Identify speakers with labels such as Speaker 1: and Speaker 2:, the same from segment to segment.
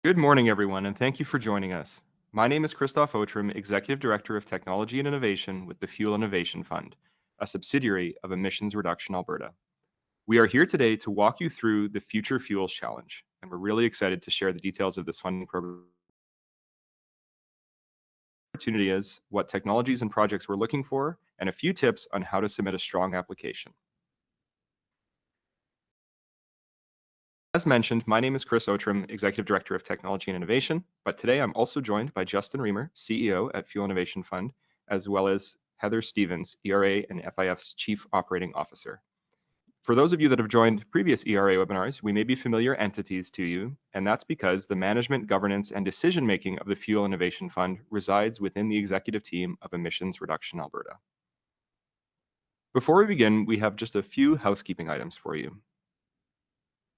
Speaker 1: Good morning, everyone, and thank you for joining us. My name is Christophe Owttrim, Executive Director of Technology and Innovation with the Fuel Innovation Fund, a subsidiary of Emissions Reduction Alberta. We are here today to walk you through the Future Fuels Challenge, and we're really excited to share the details of this funding program. Opportunity is what technologies and projects we're looking for, and a few tips on how to submit a strong application. As mentioned, my name is Chris Owttrim, Executive Director of Technology and Innovation, but today I'm also joined by Justin Riemer, CEO at Fuel Innovation Fund, as well as Heather Stevens, ERA and FIF's Chief Operating Officer. For those of you that have joined previous ERA webinars, we may be familiar entities to you, and that's because the management, governance, and decision-making of the Fuel Innovation Fund resides within the executive team of Emissions Reduction Alberta. Before we begin, we have just a few housekeeping items for you.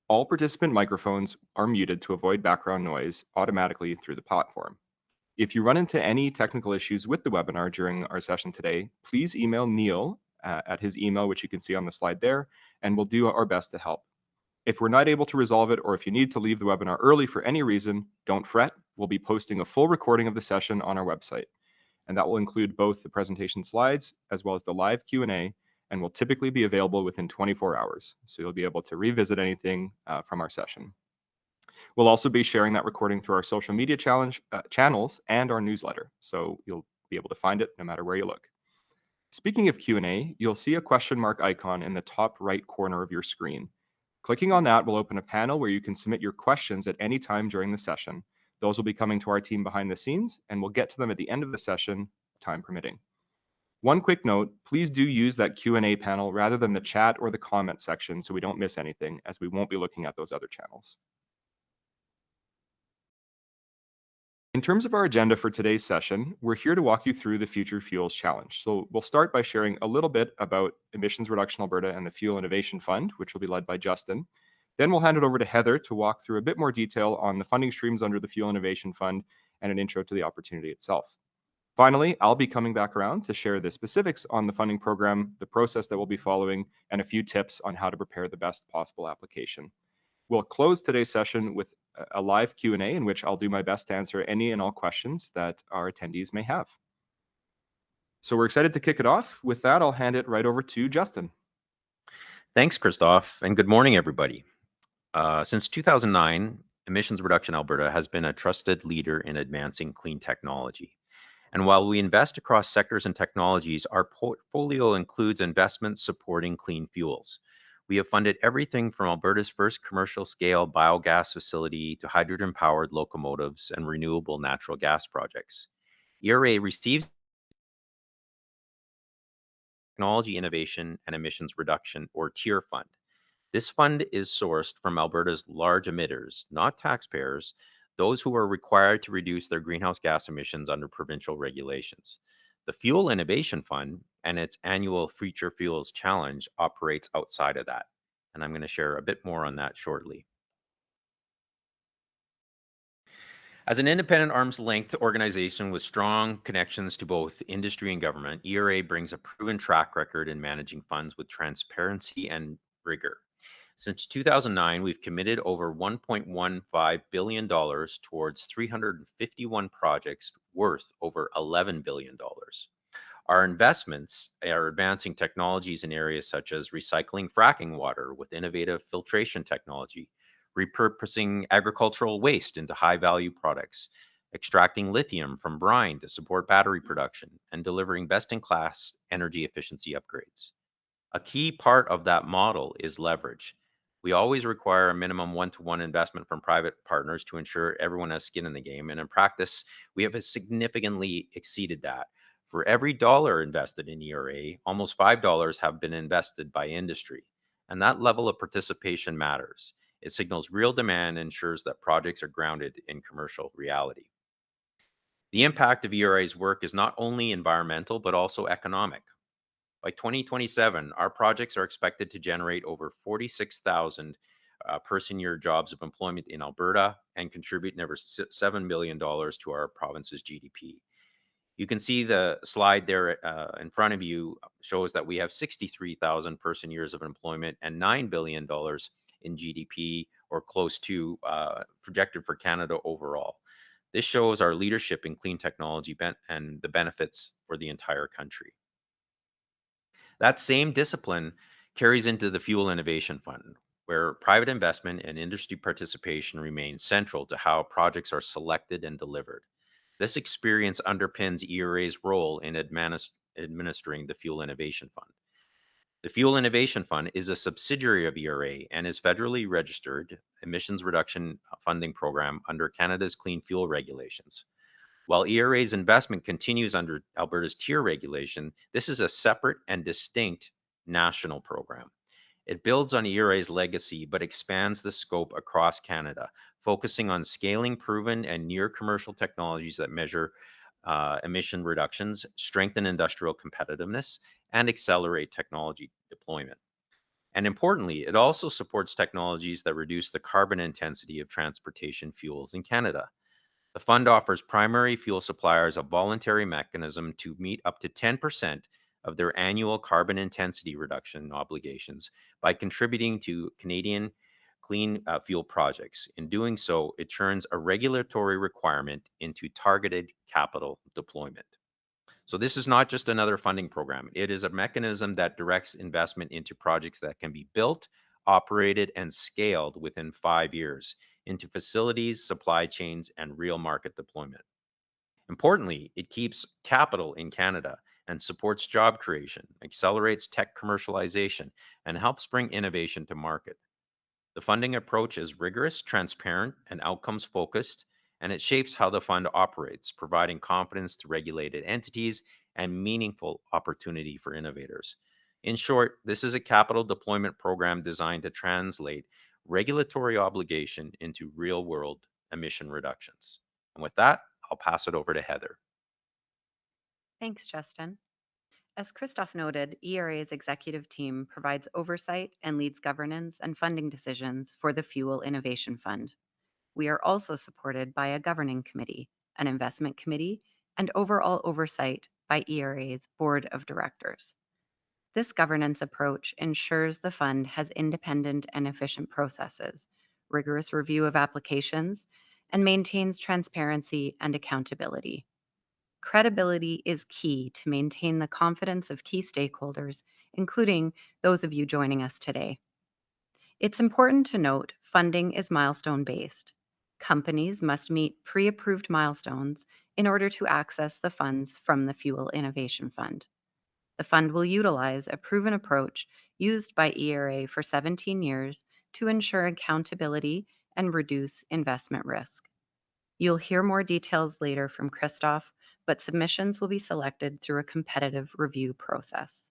Speaker 1: All participant microphones are muted to avoid background noise automatically through the platform. If you run into any technical issues with the webinar during our session today, please email Neil at his email, which you can see on the slide there, and we'll do our best to help. If we're not able to resolve it, or if you need to leave the webinar early for any reason, don't fret. We'll be posting a full recording of the session on our website, and that will include both the presentation slides as well as the live Q&A, and will typically be available within 24 hours. So you'll be able to revisit anything from our session. We'll also be sharing that recording through our social media channels and our newsletter. So you'll be able to find it no matter where you look. Speaking of Q&A, you'll see a question mark icon in the top right corner of your screen. Clicking on that will open a panel where you can submit your questions at any time during the session. Those will be coming to our team behind the scenes, and we'll get to them at the end of the session, time permitting. One quick note, please do use that Q&A panel rather than the chat or the comment section so we don't miss anything, as we won't be looking at those other channels. In terms of our agenda for today's session, we're here to walk you through the Future Fuels Challenge. So we'll start by sharing a little bit about Emissions Reduction Alberta and the Fuel Innovation Fund, which will be led by Justin. Then we'll hand it over to Heather to walk through a bit more detail on the funding streams under the Fuel Innovation Fund and an intro to the opportunity itself. Finally, I'll be coming back around to share the specifics on the funding program, the process that we'll be following, and a few tips on how to prepare the best possible application. We'll close today's session with a live Q&A in which I'll do my best to answer any and all questions that our attendees may have. So we're excited to kick it off. With that, I'll hand it right over to Justin.
Speaker 2: Thanks, Christophe, and good morning, everybody. Since 2009, Emissions Reduction Alberta has been a trusted leader in advancing clean technology. And while we invest across sectors and technologies, our portfolio includes investments supporting clean fuels. We have funded everything from Alberta's first commercial-scale biogas facility to hydrogen-powered locomotives and renewable natural gas projects. ERA receives Technology Innovation and Emissions Reduction, or TIER Fund. This fund is sourced from Alberta's large emitters, not taxpayers, those who are required to reduce their greenhouse gas emissions under provincial regulations. The Fuel Innovation Fund and its annual Future Fuels Challenge operates outside of that, and I'm going to share a bit more on that shortly. As an independent arm's-length organization with strong connections to both industry and government, ERA brings a proven track record in managing funds with transparency and rigor. Since 2009, we've committed over $1.15 billion towards 351 projects worth over $11 billion. Our investments are advancing technologies in areas such as recycling fracking water with innovative filtration technology, repurposing agricultural waste into high-value products, extracting lithium from brine to support battery production, and delivering best-in-class energy efficiency upgrades. A key part of that model is leverage. We always require a minimum one-to-one investment from private partners to ensure everyone has skin in the game. And in practice, we have significantly exceeded that. For every dollar invested in ERA, almost $5 have been invested by industry. And that level of participation matters. It signals real demand and ensures that projects are grounded in commercial reality. The impact of ERA's work is not only environmental, but also economic. By 2027, our projects are expected to generate over 46,000 person-year jobs of employment in Alberta and contribute nearly $7 billion to our province's GDP. You can see the slide there in front of you shows that we have 63,000 person-years of employment and $9 billion in GDP or close to projected for Canada overall. This shows our leadership in clean technology and the benefits for the entire country. That same discipline carries into the Fuel Innovation Fund, where private investment and industry participation remain central to how projects are selected and delivered. This experience underpins ERA's role in administering the Fuel Innovation Fund. The Fuel Innovation Fund is a subsidiary of ERA and is federally registered emissions reduction funding program under Canada's clean fuel regulations. While ERA's investment continues under Alberta's tier regulation, this is a separate and distinct national program. It builds on ERA's legacy but expands the scope across Canada, focusing on scaling proven and near commercial technologies that measure emission reductions, strengthen industrial competitiveness, and accelerate technology deployment. And importantly, it also supports technologies that reduce the carbon intensity of transportation fuels in Canada. The fund offers primary fuel suppliers a voluntary mechanism to meet up to 10% of their annual carbon intensity reduction obligations by contributing to Canadian clean fuel projects. In doing so, it turns a regulatory requirement into targeted capital deployment. So this is not just another funding program. It is a mechanism that directs investment into projects that can be built, operated, and scaled within 5 years into facilities, supply chains, and real market deployment. Importantly, it keeps capital in Canada and supports job creation, accelerates tech commercialization, and helps bring innovation to market. The funding approach is rigorous, transparent, and outcomes focused, and it shapes how the fund operates, providing confidence to regulated entities and meaningful opportunity for innovators. In short, this is a capital deployment program designed to translate regulatory obligation into real-world emission reductions. And with that, I'll pass it over to Heather.
Speaker 3: Thanks, Justin. As Christophe noted, ERA's executive team provides oversight and leads governance and funding decisions for the Fuel Innovation Fund. We are also supported by a governing committee, an investment committee, and overall oversight by ERA's board of directors. This governance approach ensures the fund has independent and efficient processes, rigorous review of applications, and maintains transparency and accountability. Credibility is key to maintain the confidence of key stakeholders, including those of you joining us today. It's important to note funding is milestone-based. Companies must meet pre-approved milestones in order to access the funds from the Fuel Innovation Fund. The fund will utilize a proven approach used by ERA for 17 years to ensure accountability and reduce investment risk. You'll hear more details later from Christophe, but submissions will be selected through a competitive review process.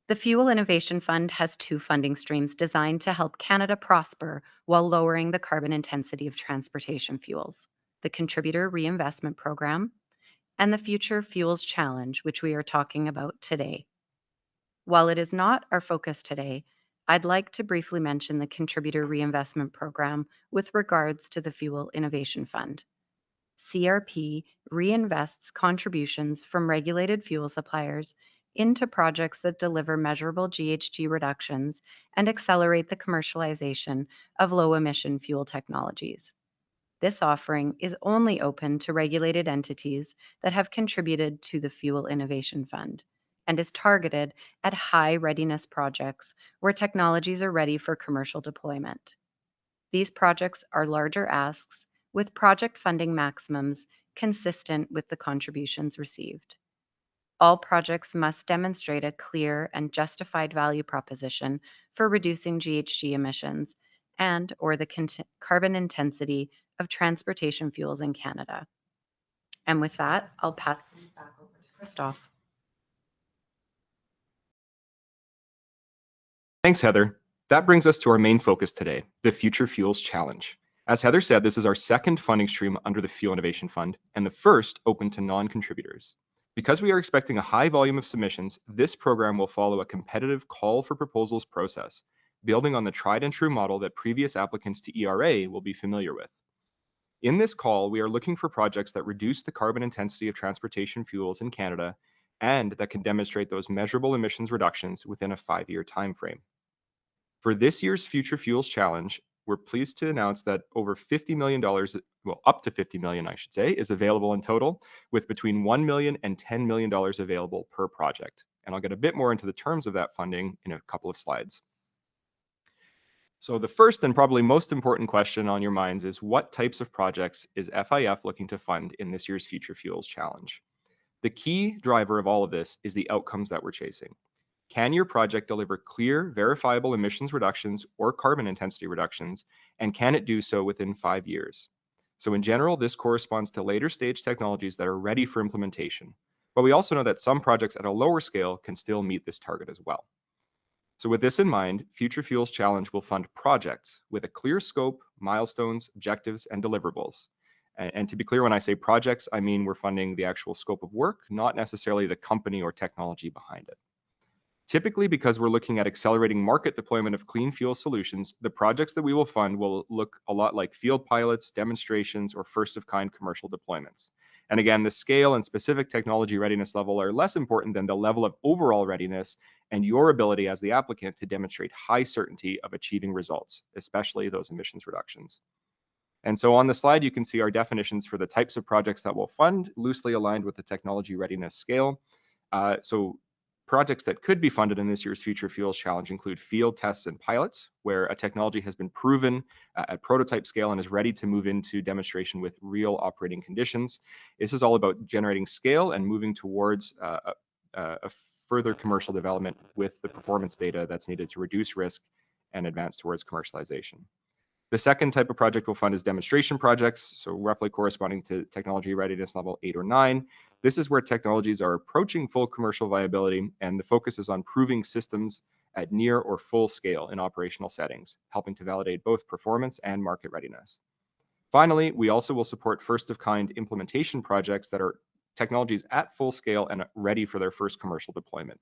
Speaker 3: The Fuel Innovation Fund has two funding streams designed to help Canada prosper while lowering the carbon intensity of transportation fuels: the Contributor Reinvestment Program and the Future Fuels Challenge, which we are talking about today. While it is not our focus today, I'd like to briefly mention the Contributor Reinvestment Program with regards to the Fuel Innovation Fund. CRP reinvests contributions from regulated fuel suppliers into projects that deliver measurable GHG reductions and accelerate the commercialization of low-emission fuel technologies. This offering is only open to regulated entities that have contributed to the Fuel Innovation Fund and is targeted at high readiness projects where technologies are ready for commercial deployment. These projects are larger asks with project funding maximums consistent with the contributions received. All projects must demonstrate a clear and justified value proposition for reducing GHG emissions and or the carbon intensity of transportation fuels in Canada. And with that, I'll pass things back over to Christophe.
Speaker 1: Thanks, Heather. That brings us to our main focus today, the Future Fuels Challenge. As Heather said, this is our second funding stream under the Fuel Innovation Fund and the first open to non-contributors. Because we are expecting a high volume of submissions, this program will follow a competitive call for proposals process, building on the tried and true model that previous applicants to ERA will be familiar with. In this call, we are looking for projects that reduce the carbon intensity of transportation fuels in Canada and that can demonstrate those measurable emissions reductions within a 5-year time frame. For this year's Future Fuels Challenge, we're pleased to announce that over $50 million, well, up to $50 million, I should say, is available in total, with between $1 million and $10 million available per project. And I'll get a bit more into the terms of that funding in a couple of slides. So the first and probably most important question on your minds is, what types of projects is FIF looking to fund in this year's Future Fuels Challenge? The key driver of all of this is the outcomes that we're chasing. Can your project deliver clear, verifiable emissions reductions or carbon intensity reductions, and can it do so within 5 years? So in general, this corresponds to later stage technologies that are ready for implementation. But we also know that some projects at a lower scale can still meet this target as well. So with this in mind, Future Fuels Challenge will fund projects with a clear scope, milestones, objectives, and deliverables. And to be clear, when I say projects, I mean we're funding the actual scope of work, not necessarily the company or technology behind it. Typically, because we're looking at accelerating market deployment of clean fuel solutions, the projects that we will fund will look a lot like field pilots, demonstrations, or first-of-kind commercial deployments. And again, the scale and specific technology readiness level are less important than the level of overall readiness and your ability as the applicant to demonstrate high certainty of achieving results, especially those emissions reductions. And so on the slide, you can see our definitions for the types of projects that we'll fund, loosely aligned with the technology readiness scale. So projects that could be funded in this year's Future Fuels Challenge include field tests and pilots, where a technology has been proven at prototype scale and is ready to move into demonstration with real operating conditions. This is all about generating scale and moving towards a further commercial development with the performance data that's needed to reduce risk and advance towards commercialization. The second type of project we'll fund is demonstration projects, so roughly corresponding to technology readiness level 8 or 9. This is where technologies are approaching full commercial viability, and the focus is on proving systems at near or full scale in operational settings, helping to validate both performance and market readiness. Finally, we also will support first-of-kind implementation projects that are technologies at full scale and ready for their first commercial deployment.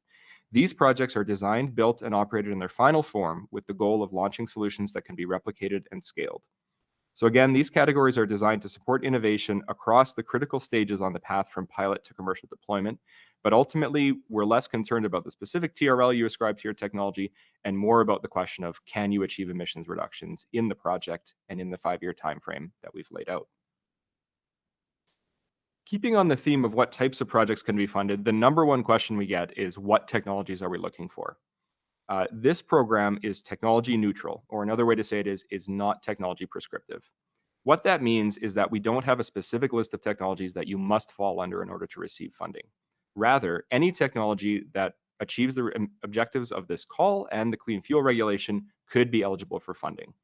Speaker 1: These projects are designed, built, and operated in their final form with the goal of launching solutions that can be replicated and scaled. So again, these categories are designed to support innovation across the critical stages on the path from pilot to commercial deployment. But ultimately, we're less concerned about the specific TRL you ascribe to your technology and more about the question of, can you achieve emissions reductions in the project and in the 5-year timeframe that we've laid out? Keeping on the theme of what types of projects can be funded, the number one question we get is, what technologies are we looking for? This program is technology neutral, or another way to say it is not technology prescriptive. What that means is that we don't have a specific list of technologies that you must fall under in order to receive funding. Rather, any technology that achieves the objectives of this call and the clean fuel regulation could be eligible for funding.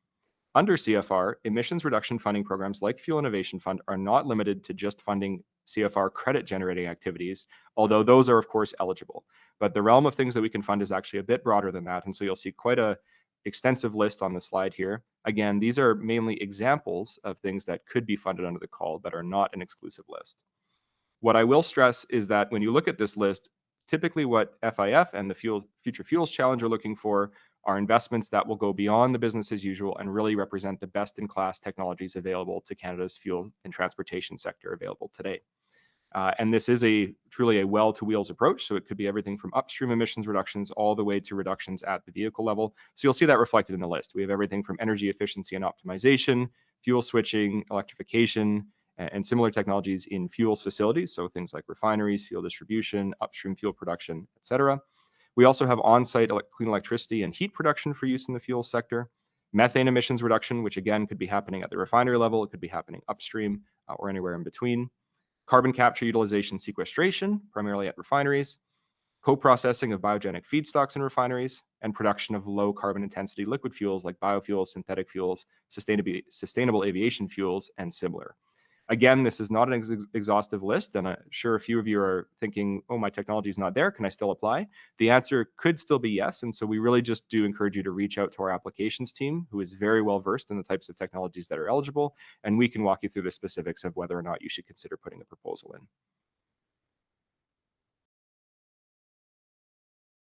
Speaker 1: Under CFR, emissions reduction funding programs like Fuel Innovation Fund are not limited to just funding CFR credit generating activities, although those are of course eligible. But the realm of things that we can fund is actually a bit broader than that. And so you'll see quite a extensive list on the slide here. Again, these are mainly examples of things that could be funded under the call, but are not an exclusive list. What I will stress is that when you look at this list, typically what FIF and the Future Fuels Challenge are looking for are investments that will go beyond the business as usual and really represent the best-in-class technologies available to Canada's fuel and transportation sector available today. And this is truly a well-to-wheels approach, so it could be everything from upstream emissions reductions all the way to reductions at the vehicle level. So you'll see that reflected in the list. We have everything from energy efficiency and optimization, fuel switching, electrification, and similar technologies in fuels facilities, so things like refineries, fuel distribution, upstream fuel production, et cetera. We also have on-site clean electricity and heat production for use in the fuel sector, methane emissions reduction, which again could be happening at the refinery level, it could be happening upstream or anywhere in between, carbon capture, utilization, sequestration, primarily at refineries, co-processing of biogenic feedstocks in refineries, and production of low carbon intensity liquid fuels like biofuels, synthetic fuels, sustainable aviation fuels, and similar. Again, this is not an exhaustive list, and I'm sure a few of you are thinking, oh, my technology is not there, can I still apply? The answer could still be yes, and so we really just do encourage you to reach out to our applications team, who is very well versed in the types of technologies that are eligible, and we can walk you through the specifics of whether or not you should consider putting a proposal in.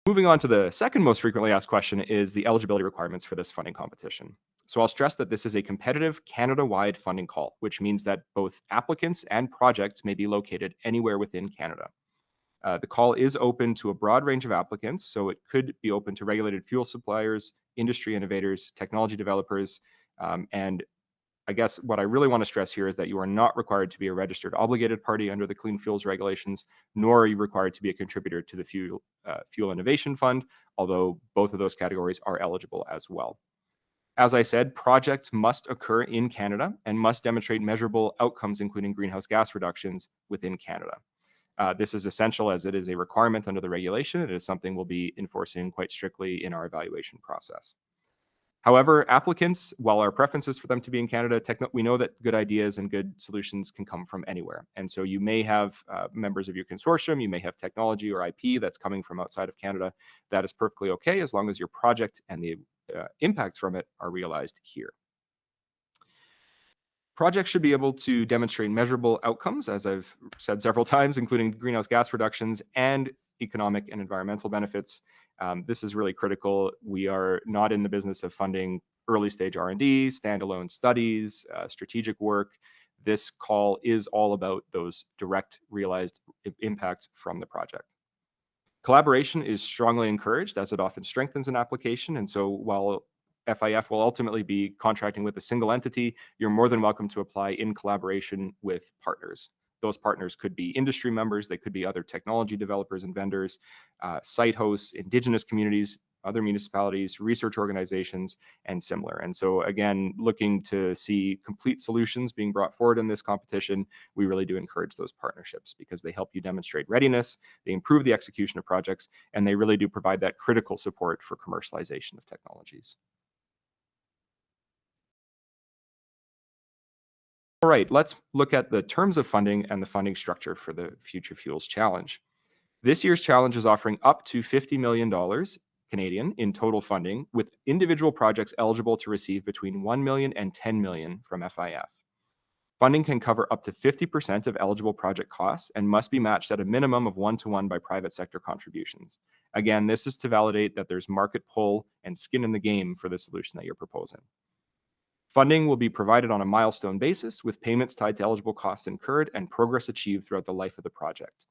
Speaker 1: Moving on to the second most frequently asked question is the eligibility requirements for this funding competition. So I'll stress that this is a competitive Canada-wide funding call, which means that both applicants and projects may be located anywhere within Canada. The call is open to a broad range of applicants, so it could be open to regulated fuel suppliers, industry innovators, technology developers, and I guess what I really want to stress here is that you are not required to be a registered obligated party under the Clean Fuels regulations, nor are you required to be a contributor to the Fuel Innovation Fund, although both of those categories are eligible as well. As I said, projects must occur in Canada and must demonstrate measurable outcomes, including greenhouse gas reductions within Canada. This is essential as it is a requirement under the regulation. It is something we'll be enforcing quite strictly in our evaluation process. However, applicants, while our preference is for them to be in Canada, we know that good ideas and good solutions can come from anywhere. And so you may have members of your consortium, you may have technology or IP that's coming from outside of Canada. That is perfectly okay as long as your project and the impacts from it are realized here. Projects should be able to demonstrate measurable outcomes, as I've said several times, including greenhouse gas reductions and economic and environmental benefits. This is really critical. We are not in the business of funding early stage R&D, standalone studies, strategic work. This call is all about those direct realized impacts from the project. Collaboration is strongly encouraged as it often strengthens an application. And so while FIF will ultimately be contracting with a single entity, you're more than welcome to apply in collaboration with partners. Those partners could be industry members, they could be other technology developers and vendors, site hosts, Indigenous communities, other municipalities, research organizations, and similar. And so again, looking to see complete solutions being brought forward in this competition, we really do encourage those partnerships because they help you demonstrate readiness, they improve the execution of projects, and they really do provide that critical support for commercialization of technologies. All right, let's look at the terms of funding and the funding structure for the Future Fuels Challenge. This year's challenge is offering up to $50 million Canadian in total funding, with individual projects eligible to receive between $1 million and $10 million from FIF. Funding can cover up to 50% of eligible project costs and must be matched at a minimum of 1-to-1 by private sector contributions. Again, this is to validate that there's market pull and skin in the game for the solution that you're proposing. Funding will be provided on a milestone basis with payments tied to eligible costs incurred and progress achieved throughout the life of the project.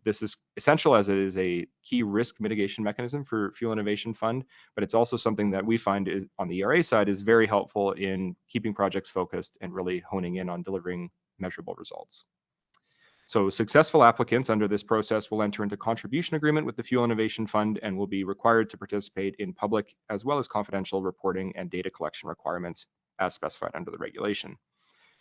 Speaker 1: This is essential as it is a key risk mitigation mechanism for Fuel Innovation Fund, but it's also something that we find is, on the ERA side, is very helpful in keeping projects focused and really honing in on delivering measurable results. So successful applicants under this process will enter into contribution agreement with the Fuel Innovation Fund and will be required to participate in public as well as confidential reporting and data collection requirements as specified under the regulation.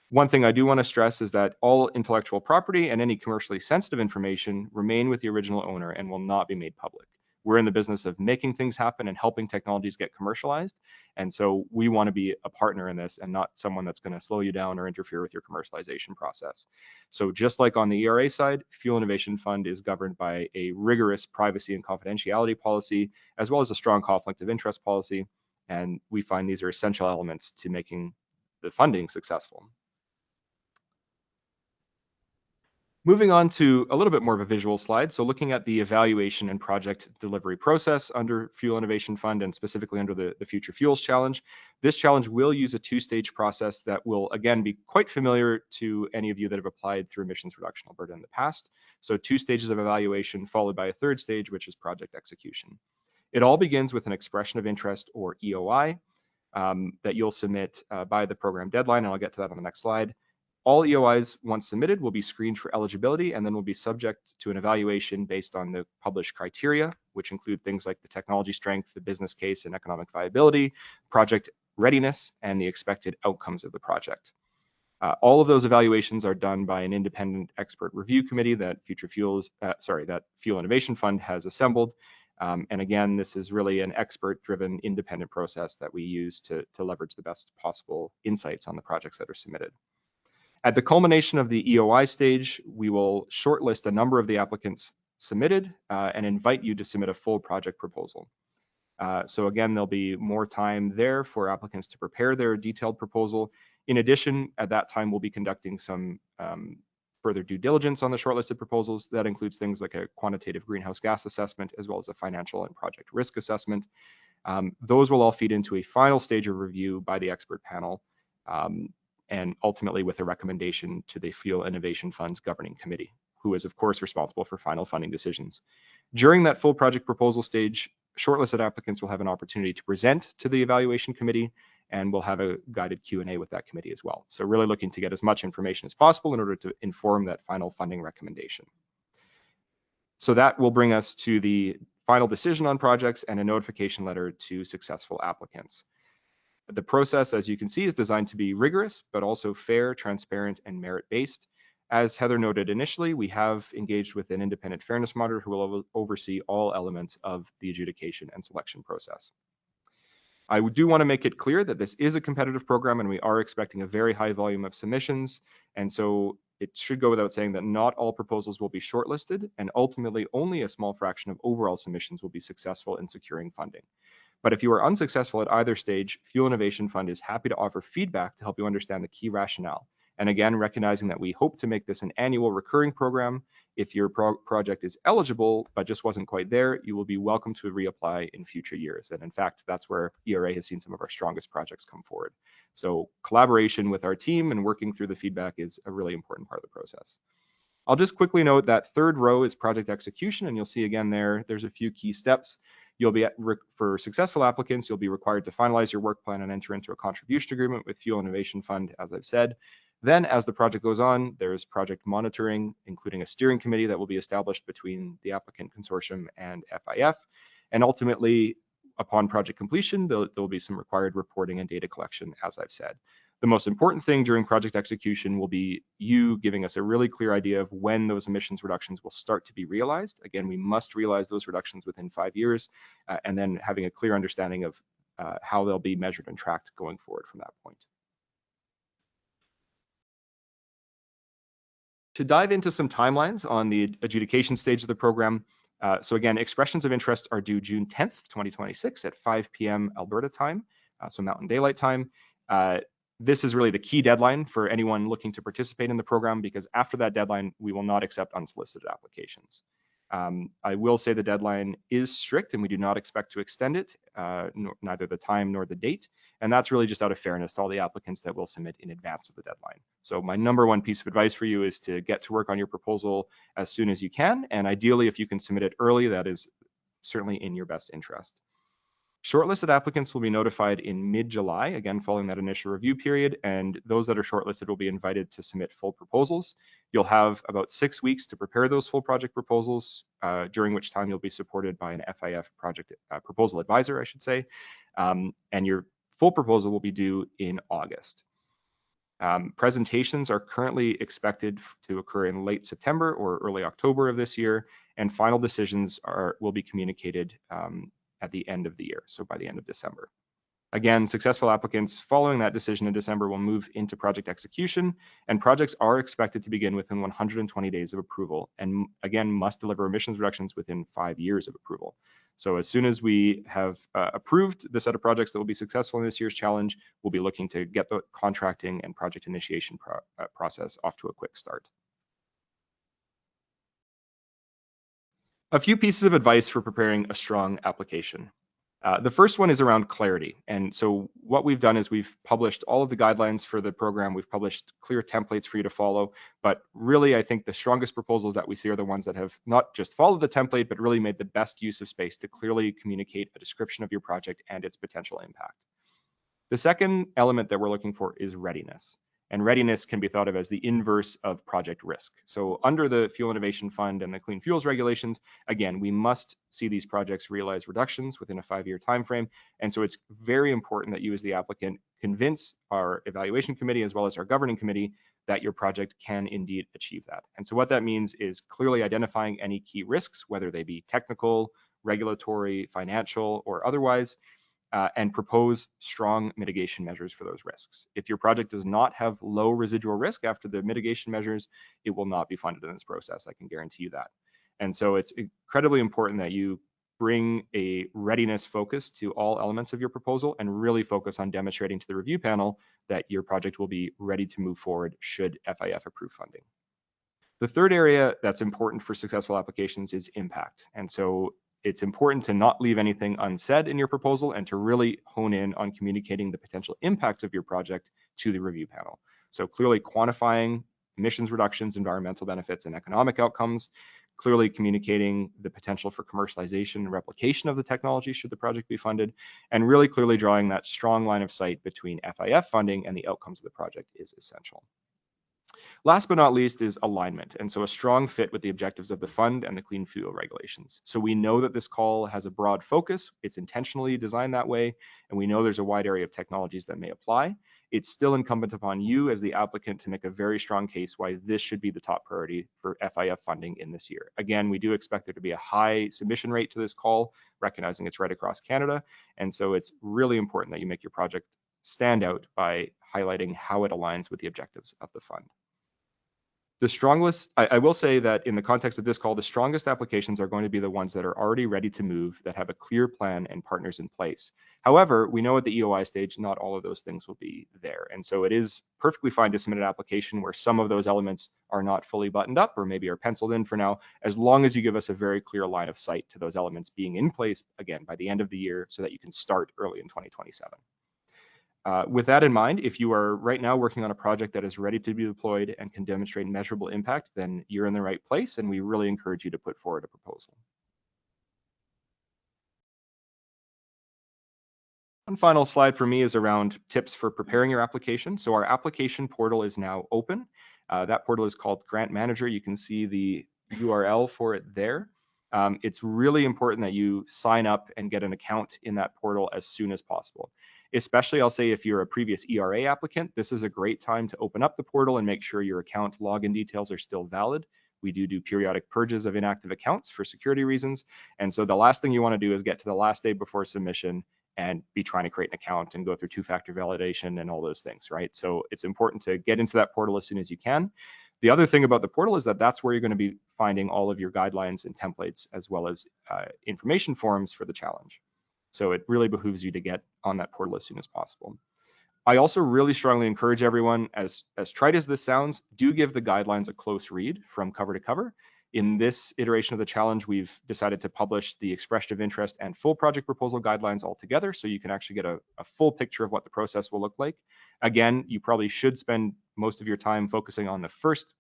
Speaker 1: One thing I do want to stress is that all intellectual property and any commercially sensitive information remain with the original owner and will not be made public. We're in the business of making things happen and helping technologies get commercialized. And so we want to be a partner in this and not someone that's going to slow you down or interfere with your commercialization process. So just like on the ERA side, Fuel Innovation Fund is governed by a rigorous privacy and confidentiality policy, as well as a strong conflict of interest policy. And we find these are essential elements to making the funding successful. Moving on to a little bit more of a visual slide. So looking at the evaluation and project delivery process under Fuel Innovation Fund and specifically under the Future Fuels Challenge. This challenge will use a two-stage process that will, again, be quite familiar to any of you that have applied through Emissions Reduction Alberta in the past. So 2 stages of evaluation followed by a 3rd stage, which is project execution. It all begins with an expression of interest or EOI that you'll submit by the program deadline, and I'll get to that on the next slide. All EOIs, once submitted, will be screened for eligibility and then will be subject to an evaluation based on the published criteria, which include things like the technology strength, the business case and economic viability, project readiness, and the expected outcomes of the project. All of those evaluations are done by an independent expert review committee that that Fuel Innovation Fund has assembled. And again, this is really an expert-driven independent process that we use to leverage the best possible insights on the projects that are submitted. At the culmination of the EOI stage, we will shortlist a number of the applicants submitted and invite you to submit a full project proposal. So again, there'll be more time there for applicants to prepare their detailed proposal. In addition, at that time, we'll be conducting some further due diligence on the shortlisted proposals. That includes things like a quantitative greenhouse gas assessment, as well as a financial and project risk assessment. Those will all feed into a final stage of review by the expert panel. And ultimately with a recommendation to the Fuel Innovation Fund's governing committee, who is of course responsible for final funding decisions. During that full project proposal stage, shortlisted applicants will have an opportunity to present to the evaluation committee, and we'll have a guided Q&A with that committee as well. So really looking to get as much information as possible in order to inform that final funding recommendation. So that will bring us to the final decision on projects and a notification letter to successful applicants. The process, as you can see, is designed to be rigorous, but also fair, transparent, and merit-based. As Heather noted initially, we have engaged with an independent fairness monitor who will oversee all elements of the adjudication and selection process. I do want to make it clear that this is a competitive program and we are expecting a very high volume of submissions. And so it should go without saying that not all proposals will be shortlisted, and ultimately only a small fraction of overall submissions will be successful in securing funding. But if you are unsuccessful at either stage, Fuel Innovation Fund is happy to offer feedback to help you understand the key rationale. And again, recognizing that we hope to make this an annual recurring program. If your project is eligible but just wasn't quite there, you will be welcome to reapply in future years. And in fact, that's where ERA has seen some of our strongest projects come forward. So collaboration with our team and working through the feedback is a really important part of the process. I'll just quickly note that third row is project execution, and you'll see again there's a few key steps. You'll be for successful applicants, you'll be required to finalize your work plan and enter into a contribution agreement with Fuel Innovation Fund, as I've said. Then as the project goes on, there's project monitoring, including a steering committee that will be established between the applicant consortium and FIF. And ultimately, upon project completion, there will be some required reporting and data collection, as I've said. The most important thing during project execution will be you giving us a really clear idea of when those emissions reductions will start to be realized. Again, we must realize those reductions within 5 years, and then having a clear understanding of how they'll be measured and tracked going forward from that point. To dive into some timelines on the adjudication stage of the program, so again, expressions of interest are due June 10th, 2026 at 5 p.m. Alberta time, so Mountain Daylight time. This is really the key deadline for anyone looking to participate in the program, because after that deadline, we will not accept unsolicited applications. I will say the deadline is strict and we do not expect to extend it, neither the time nor the date. And that's really just out of fairness to all the applicants that will submit in advance of the deadline. So my number one piece of advice for you is to get to work on your proposal as soon as you can. And ideally, if you can submit it early, that is certainly in your best interest. Shortlisted applicants will be notified in mid-July, again, following that initial review period, and those that are shortlisted will be invited to submit full proposals. You'll have about 6 weeks to prepare those full project proposals, during which time you'll be supported by an FIF project proposal advisor, I should say, and your full proposal will be due in August. Presentations are currently expected to occur in late September or early October of this year, and final decisions will be communicated at the end of the year, so by the end of December. Again, successful applicants following that decision in December will move into project execution, and projects are expected to begin within 120 days of approval, and again, must deliver emissions reductions within 5 years of approval. So as soon as we have approved the set of projects that will be successful in this year's challenge, we'll be looking to get the contracting and project initiation process off to a quick start. A few pieces of advice for preparing a strong application. The first one is around clarity. And so what we've done is we've published all of the guidelines for the program. We've published clear templates for you to follow. But really, I think the strongest proposals that we see are the ones that have not just followed the template, but really made the best use of space to clearly communicate a description of your project and its potential impact. The second element that we're looking for is readiness. And readiness can be thought of as the inverse of project risk. So under the Fuel Innovation Fund and the Clean Fuels regulations, again, we must see these projects realize reductions within a 5-year timeframe. And so it's very important that you as the applicant convince our evaluation committee as well as our governing committee that your project can indeed achieve that. And so what that means is clearly identifying any key risks, whether they be technical, regulatory, financial, or otherwise, and propose strong mitigation measures for those risks. If your project does not have low residual risk after the mitigation measures, it will not be funded in this process. I can guarantee you that. And so it's incredibly important that you bring a readiness focus to all elements of your proposal and really focus on demonstrating to the review panel that your project will be ready to move forward should FIF approve funding. The third area that's important for successful applications is impact. And so it's important to not leave anything unsaid in your proposal and to really hone in on communicating the potential impacts of your project to the review panel. So clearly quantifying emissions reductions, environmental benefits, and economic outcomes, clearly communicating the potential for commercialization and replication of the technology should the project be funded, and really clearly drawing that strong line of sight between FIF funding and the outcomes of the project is essential. Last but not least is alignment, and so a strong fit with the objectives of the fund and the clean fuel regulations. So we know that this call has a broad focus, it's intentionally designed that way, and we know there's a wide area of technologies that may apply. It's still incumbent upon you as the applicant to make a very strong case why this should be the top priority for FIF funding in this year. Again, we do expect there to be a high submission rate to this call, recognizing it's right across Canada, and so it's really important that you make your project stand out by highlighting how it aligns with the objectives of the fund. The strongest, I will say that in the context of this call, the strongest applications are going to be the ones that are already ready to move, that have a clear plan and partners in place. However, we know at the EOI stage, not all of those things will be there. And so it is perfectly fine to submit an application where some of those elements are not fully buttoned up or maybe are penciled in for now, as long as you give us a very clear line of sight to those elements being in place, again, by the end of the year so that you can start early in 2027. With that in mind, if you are right now working on a project that is ready to be deployed and can demonstrate measurable impact, then you're in the right place, and we really encourage you to put forward a proposal. One final slide for me is around tips for preparing your application. So our application portal is now open. That portal is called Grant Manager. You can see the URL for it there. It's really important that you sign up and get an account in that portal as soon as possible. Especially, I'll say, if you're a previous ERA applicant, this is a great time to open up the portal and make sure your account login details are still valid. We do periodic purges of inactive accounts for security reasons. And so the last thing you want to do is get to the last day before submission and be trying to create an account and go through two-factor validation and all those things, right? So it's important to get into that portal as soon as you can. The other thing about the portal is that that's where you're going to be finding all of your guidelines and templates, as well as information forms for the challenge. So it really behooves you to get on that portal as soon as possible. I also really strongly encourage everyone, as trite as this sounds, do give the guidelines a close read from cover to cover. In this iteration of the challenge, we've decided to publish the expression of interest and full project proposal guidelines all together, so you can actually get a full picture of what the process will look like. Again, you probably should spend most of your time focusing on the first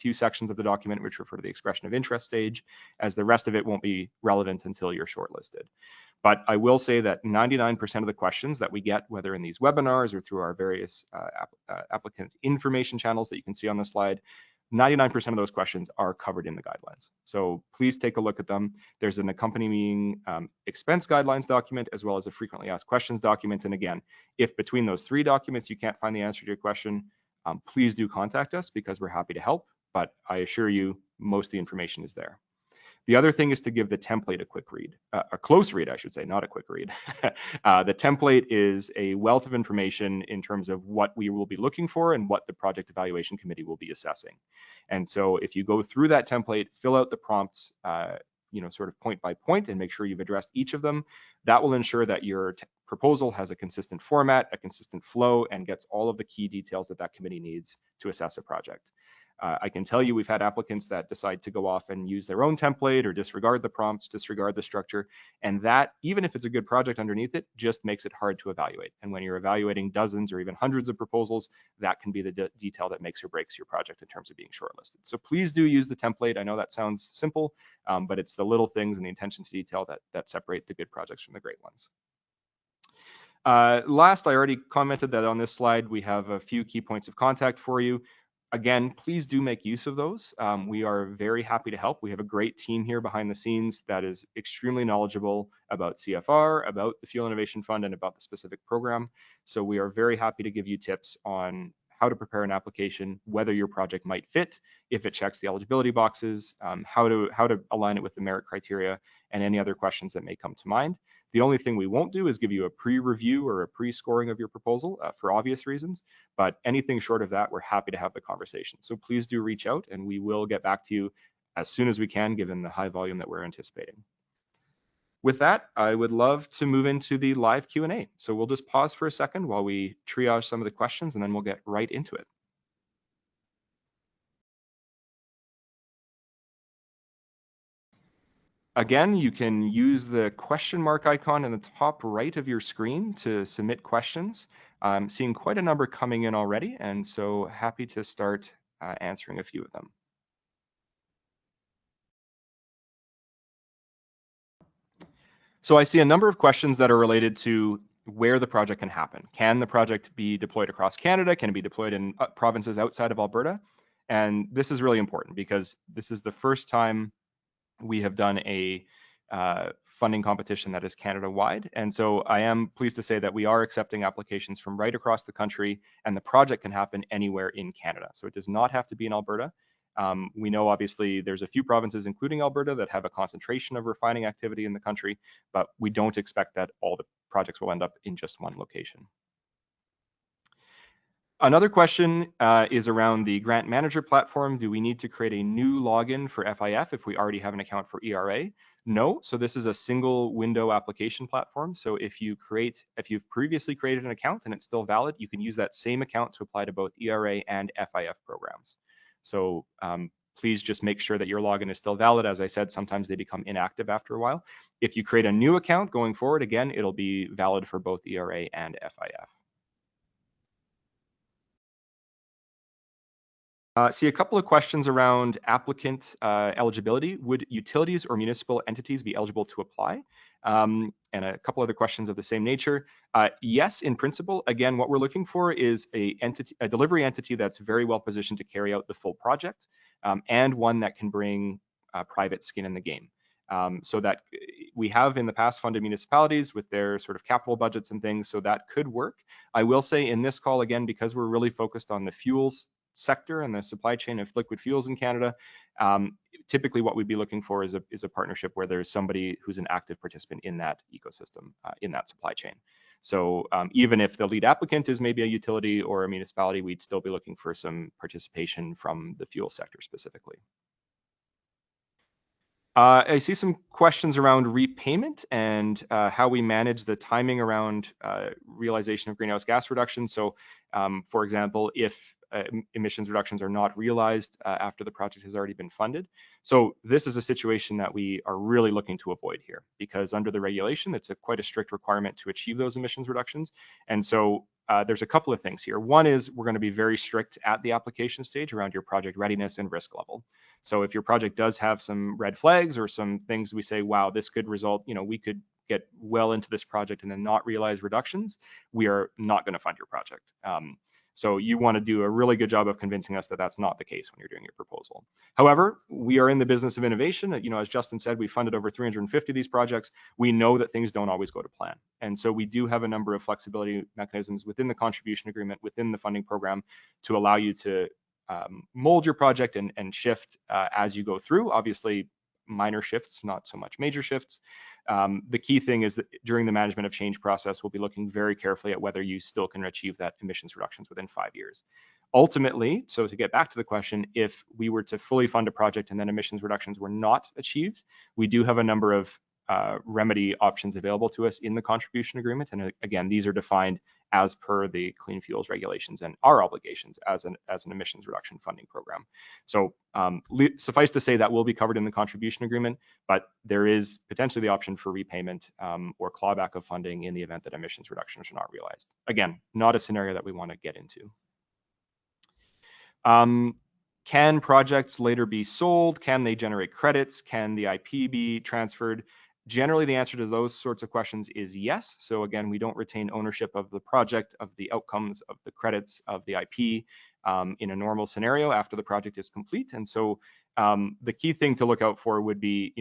Speaker 1: few sections of the document, which refer to the expression of interest stage, as the rest of it won't be relevant until you're shortlisted. But I will say that 99% of the questions that we get, whether in these webinars or through our various applicant information channels that you can see on the slide, 99% of those questions are covered in the guidelines. So please take a look at them. There's an accompanying expense guidelines document, as well as a frequently asked questions document. And again, if between those three documents you can't find the answer to your question, please do contact us, because we're happy to help. But I assure you, most of the information is there. The other thing is to give the template a quick read, a close read, I should say, not a quick read. The template is a wealth of information in terms of what we will be looking for and what the project evaluation committee will be assessing. And so if you go through that template, fill out the prompts, sort of point by point, and make sure you've addressed each of them, that will ensure that your proposal has a consistent format, a consistent flow, and gets all of the key details that committee needs to assess a project. I can tell you we've had applicants that decide to go off and use their own template or disregard the prompts, disregard the structure, and that, even if it's a good project underneath it, just makes it hard to evaluate. And when you're evaluating dozens or even hundreds of proposals, that can be the detail that makes or breaks your project in terms of being shortlisted. So please do use the template. I know that sounds simple, but it's the little things and the attention to detail that separate the good projects from the great ones. Last, I already commented that on this slide, we have a few key points of contact for you. Again, please do make use of those. We are very happy to help. We have a great team here behind the scenes that is extremely knowledgeable about CFR, about the Fuel Innovation Fund, and about the specific program. So we are very happy to give you tips on how to prepare an application, whether your project might fit, if it checks the eligibility boxes, how to align it with the merit criteria, and any other questions that may come to mind. The only thing we won't do is give you a pre-review or a pre-scoring of your proposal for obvious reasons, but anything short of that, we're happy to have the conversation. So please do reach out, and we will get back to you as soon as we can, given the high volume that we're anticipating. With that, I would love to move into the live Q&A. So we'll just pause for a second while we triage some of the questions, and then we'll get right into it. Again, you can use the question mark icon in the top right of your screen to submit questions. I'm seeing quite a number coming in already, and so happy to start answering a few of them. So I see a number of questions that are related to where the project can happen. Can the project be deployed across Canada? Can it be deployed in provinces outside of Alberta? And this is really important because this is the first time we have done a funding competition that is Canada-wide. And so I am pleased to say that we are accepting applications from right across the country, and the project can happen anywhere in Canada. So it does not have to be in Alberta. We know obviously there's a few provinces, including Alberta, that have a concentration of refining activity in the country, but we don't expect that all the projects will end up in just one location. Another question is around the grant manager platform. Do we need to create a new login for FIF if we already have an account for ERA? No, so this is a single window application platform. So if you've previously created an account and it's still valid, you can use that same account to apply to both ERA and FIF programs. So please just make sure that your login is still valid. As I said, sometimes they become inactive after a while. If you create a new account going forward, again, it'll be valid for both ERA and FIF. See a couple of questions around applicant eligibility. Would utilities or municipal entities be eligible to apply? And a couple other questions of the same nature. Yes, in principle. Again, what we're looking for is a delivery entity that's very well positioned to carry out the full project, and one that can bring private skin in the game. So that we have in the past funded municipalities with their sort of capital budgets and things, so that could work. I will say in this call, again, because we're really focused on the fuels sector and the supply chain of liquid fuels in Canada, typically what we'd be looking for is a partnership where there's somebody who's an active participant in that ecosystem, in that supply chain. So even if the lead applicant is maybe a utility or a municipality, we'd still be looking for some participation from the fuel sector specifically. I see some questions around repayment and how we manage the timing around realization of greenhouse gas reductions. So, for example, if emissions reductions are not realized after the project has already been funded. So this is a situation that we are really looking to avoid here, because under the regulation, it's quite a strict requirement to achieve those emissions reductions. And so there's a couple of things here. One is we're going to be very strict at the application stage around your project readiness and risk level. So if your project does have some red flags or some things we say, wow, this could result, we could get well into this project and then not realize reductions, we are not going to fund your project. So you want to do a really good job of convincing us that that's not the case when you're doing your proposal. However, we are in the business of innovation. As Justin said, we funded over 350 of these projects. We know that things don't always go to plan. And so we do have a number of flexibility mechanisms within the contribution agreement, within the funding program, to allow you to mold your project and shift as you go through. Obviously, minor shifts, not so much major shifts. The key thing is that during the management of change process, we'll be looking very carefully at whether you still can achieve that emissions reductions within 5 years. Ultimately, so to get back to the question, if we were to fully fund a project and then emissions reductions were not achieved, we do have a number of remedy options available to us in the contribution agreement. And again, these are defined as per the clean fuels regulations and our obligations as an emissions reduction funding program. So suffice to say that will be covered in the contribution agreement, but there is potentially the option for repayment or clawback of funding in the event that emissions reductions are not realized. Again, not a scenario that we want to get into. Can projects later be sold? Can they generate credits? Can the IP be transferred? Generally, the answer to those sorts of questions is yes. So again, we don't retain ownership of the project, of the outcomes, of the credits, of the IP in a normal scenario after the project is complete. And so the key thing to look out for would be,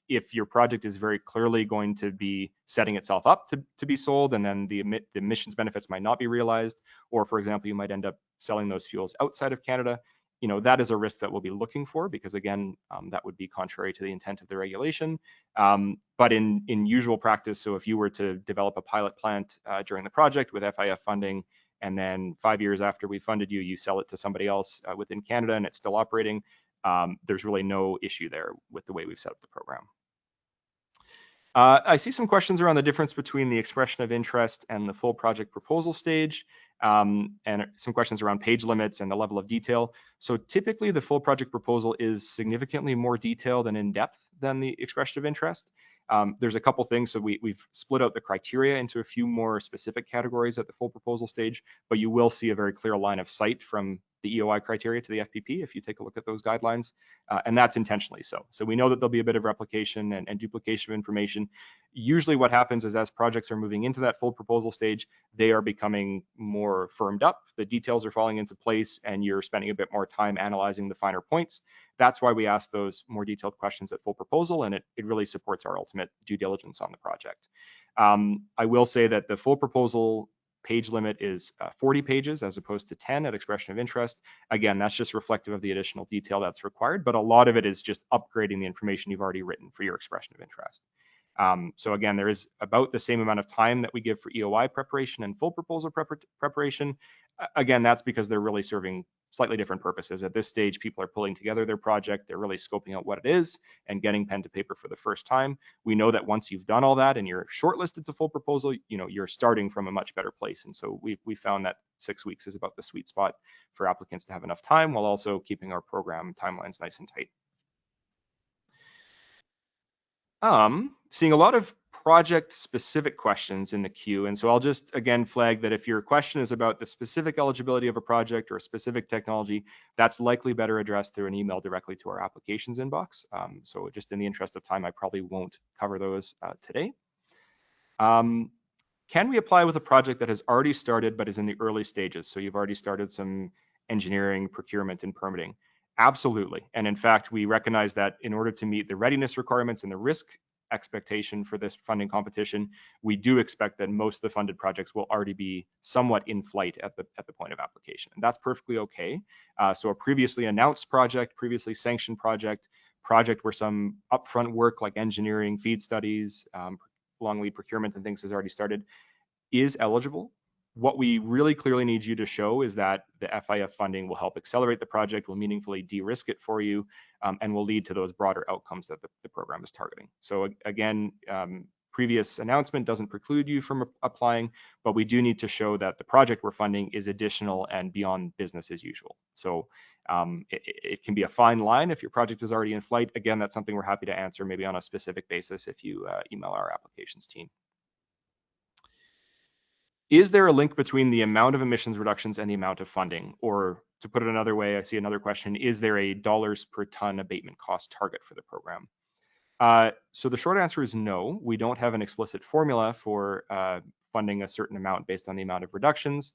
Speaker 1: if your project is very clearly going to be setting itself up to be sold, and then the emissions benefits might not be realized, or for example, you might end up selling those fuels outside of Canada. That is a risk that we'll be looking for, because again, that would be contrary to the intent of the regulation. But in usual practice, so if you were to develop a pilot plant during the project with FIF funding, and then 5 years after we funded you, you sell it to somebody else within Canada and it's still operating, there's really no issue there with the way we've set up the program. I see some questions around the difference between the expression of interest and the full project proposal stage, and some questions around page limits and the level of detail. So typically the full project proposal is significantly more detailed and in depth than the expression of interest. There's a couple things. So we've split out the criteria into a few more specific categories at the full proposal stage, but you will see a very clear line of sight from the EOI criteria to the FPP if you take a look at those guidelines, and that's intentionally so. So we know that there'll be a bit of replication and duplication of information. Usually what happens is as projects are moving into that full proposal stage, they are becoming more firmed up, the details are falling into place, and you're spending a bit more time analyzing the finer points. That's why we ask those more detailed questions at full proposal, and it really supports our ultimate due diligence on the project. I will say that the full proposal page limit is 40 pages as opposed to 10 at expression of interest. Again, that's just reflective of the additional detail that's required, but a lot of it is just upgrading the information you've already written for your expression of interest. So again, there is about the same amount of time that we give for EOI preparation and full proposal preparation. Again, that's because they're really serving slightly different purposes. At this stage, people are pulling together their project, they're really scoping out what it is and getting pen to paper for the first time. We know that once you've done all that and you're shortlisted to full proposal, you're starting from a much better place. And so we found that 6 weeks is about the sweet spot for applicants to have enough time while also keeping our program timelines nice and tight. Seeing a lot of project-specific questions in the queue, and so I'll just again flag that if your question is about the specific eligibility of a project or a specific technology, that's likely better addressed through an email directly to our applications inbox. So just in the interest of time, I probably won't cover those today. Can we apply with a project that has already started but is in the early stages? So you've already started some engineering, procurement, and permitting. Absolutely. And in fact, we recognize that in order to meet the readiness requirements and the risk expectation for this funding competition, we do expect that most of the funded projects will already be somewhat in flight at the point of application. And that's perfectly okay. So a previously announced project, previously sanctioned project where some upfront work like engineering, feed studies, long lead procurement and things has already started is eligible. What we really clearly need you to show is that the FIF funding will help accelerate the project, will meaningfully de-risk it for you, and will lead to those broader outcomes that the program is targeting. So again, previous announcement doesn't preclude you from applying, but we do need to show that the project we're funding is additional and beyond business as usual. So it can be a fine line if your project is already in flight. Again, that's something we're happy to answer maybe on a specific basis if you email our applications team. Is there a link between the amount of emissions reductions and the amount of funding? Or to put it another way, I see another question, is there a dollars per ton abatement cost target for the program? So the short answer is no. We don't have an explicit formula for funding a certain amount based on the amount of reductions.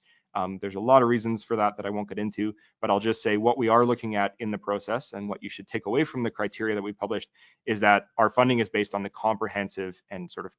Speaker 1: There's a lot of reasons for that I won't get into, but I'll just say what we are looking at in the process and what you should take away from the criteria that we published is that our funding is based on the comprehensive and sort of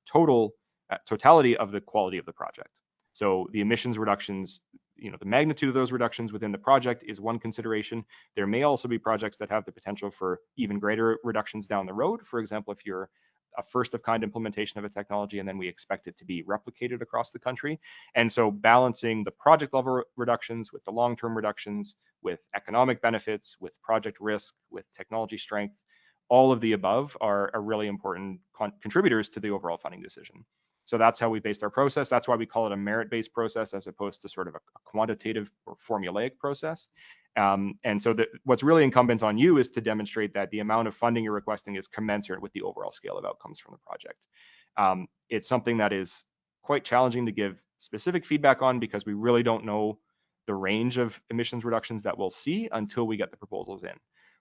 Speaker 1: totality of the quality of the project. So the emissions reductions, the magnitude of those reductions within the project is one consideration. There may also be projects that have the potential for even greater reductions down the road. For example, if you're a first of kind implementation of a technology and then we expect it to be replicated across the country. And so balancing the project level reductions with the long-term reductions, with economic benefits, with project risk, with technology strength, all of the above are really important contributors to the overall funding decision. So that's how we based our process. That's why we call it a merit-based process as opposed to sort of a quantitative or formulaic process. And so what's really incumbent on you is to demonstrate that the amount of funding you're requesting is commensurate with the overall scale of outcomes from the project. It's something that is quite challenging to give specific feedback on because we really don't know the range of emissions reductions that we'll see until we get the proposals in.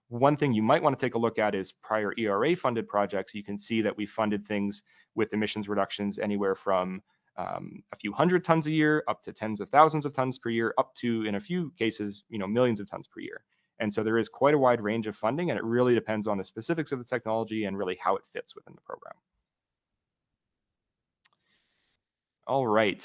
Speaker 1: One thing you might want to take a look at is prior ERA funded projects. You can see that we funded things with emissions reductions anywhere from a few hundred tons a year up to tens of thousands of tons per year, up to, in a few cases, millions of tons per year. And so there is quite a wide range of funding, and it really depends on the specifics of the technology and really how it fits within the program. All right.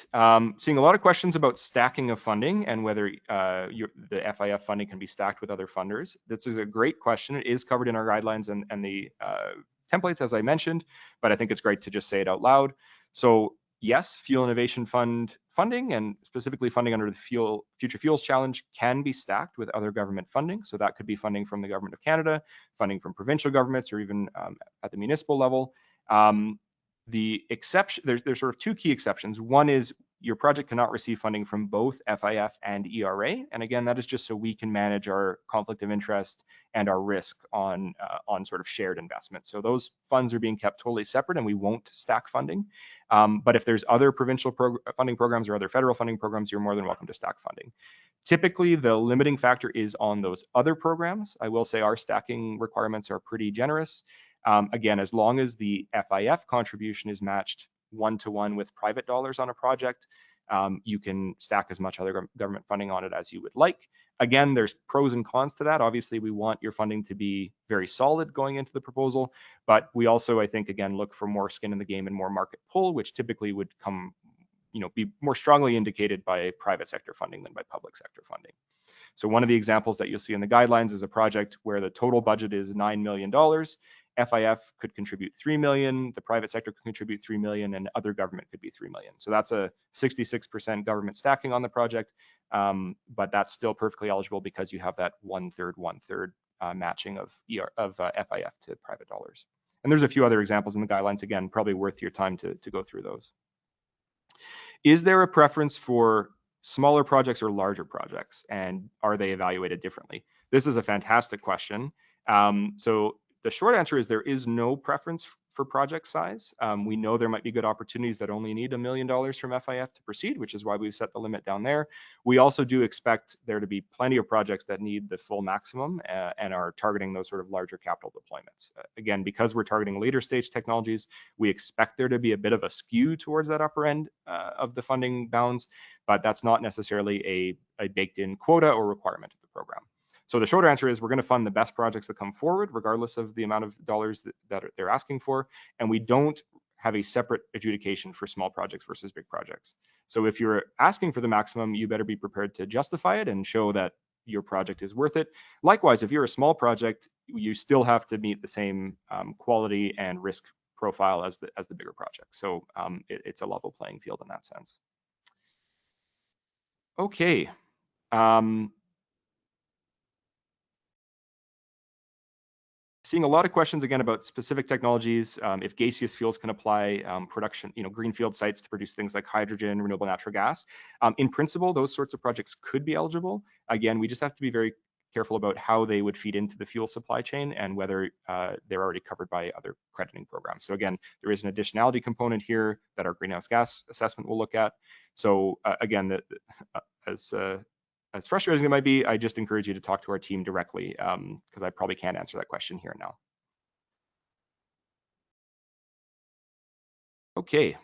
Speaker 1: Seeing a lot of questions about stacking of funding and whether the FIF funding can be stacked with other funders. This is a great question. It is covered in our guidelines and the templates, as I mentioned, but I think it's great to just say it out loud. So yes, Fuel Innovation Fund funding and specifically funding under the Future Fuels Challenge can be stacked with other government funding. So that could be funding from the Government of Canada, funding from provincial governments, or even at the municipal level. The exception, there's sort of two key exceptions. One is your project cannot receive funding from both FIF and ERA. And again, that is just so we can manage our conflict of interest and our risk on sort of shared investment. So those funds are being kept totally separate, and we won't stack funding. But if there's other provincial funding programs or other federal funding programs, you're more than welcome to stack funding. Typically, the limiting factor is on those other programs. I will say our stacking requirements are pretty generous. Again, as long as the FIF contribution is matched one-to-one with private dollars on a project, you can stack as much other government funding on it as you would like. Again, there's pros and cons to that. Obviously, we want your funding to be very solid going into the proposal, but we also, I think, again, look for more skin in the game and more market pull, which typically would come, be more strongly indicated by private sector funding than by public sector funding. So one of the examples that you'll see in the guidelines is a project where the total budget is $9 million. FIF could contribute 3 million, the private sector could contribute 3 million, and other government could be 3 million. So that's a 66% government stacking on the project, but that's still perfectly eligible because you have that one-third matching of FIF to private dollars. And there's a few other examples in the guidelines, again, probably worth your time to go through those. Is there a preference for smaller projects or larger projects, and are they evaluated differently? This is a fantastic question. So the short answer is there is no preference for project size. We know there might be good opportunities that only need $1 million from FIF to proceed, which is why we've set the limit down there. We also do expect there to be plenty of projects that need the full maximum and are targeting those sort of larger capital deployments. Again, because we're targeting later stage technologies, we expect there to be a bit of a skew towards that upper end of the funding bounds, but that's not necessarily a baked in quota or requirement of the program. So the short answer is we're going to fund the best projects that come forward, regardless of the amount of dollars that they're asking for. And we don't have a separate adjudication for small projects versus big projects. So if you're asking for the maximum, you better be prepared to justify it and show that your project is worth it. Likewise, if you're a small project, you still have to meet the same quality and risk profile as the bigger project. So it's a level playing field in that sense. Okay. Seeing a lot of questions again about specific technologies, if gaseous fuels can apply production, greenfield sites to produce things like hydrogen, renewable natural gas. In principle, those sorts of projects could be eligible. Again, we just have to be very careful about how they would feed into the fuel supply chain and whether they're already covered by other crediting programs. So again, there is an additionality component here that our greenhouse gas assessment will look at. So again, as frustrating as it might be, I just encourage you to talk to our team directly because I probably can't answer that question here now. Okay, I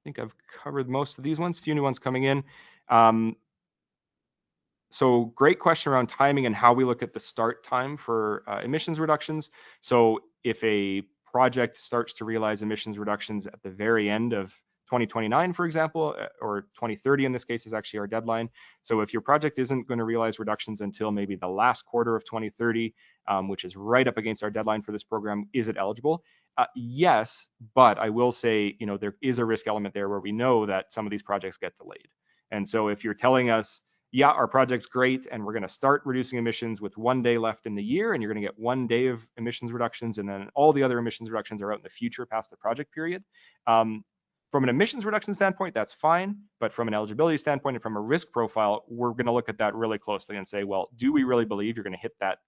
Speaker 1: think I've covered most of these ones, a few new ones coming in. So great question around timing and how we look at the start time for emissions reductions. So if a project starts to realize emissions reductions at the very end of 2029, for example, or 2030 in this case is actually our deadline. So if your project isn't going to realize reductions until maybe the last quarter of 2030, which is right up against our deadline for this program, is it eligible? Yes, but I will say, there is a risk element there where we know that some of these projects get delayed. And so if you're telling us, yeah, our project's great, and we're going to start reducing emissions with 1 day left in the year, and you're going to get 1 day of emissions reductions, and then all the other emissions reductions are out in the future past the project period. From an emissions reduction standpoint, that's fine. But from an eligibility standpoint and from a risk profile, we're going to look at that really closely and say, well, do we really believe you're going to hit that,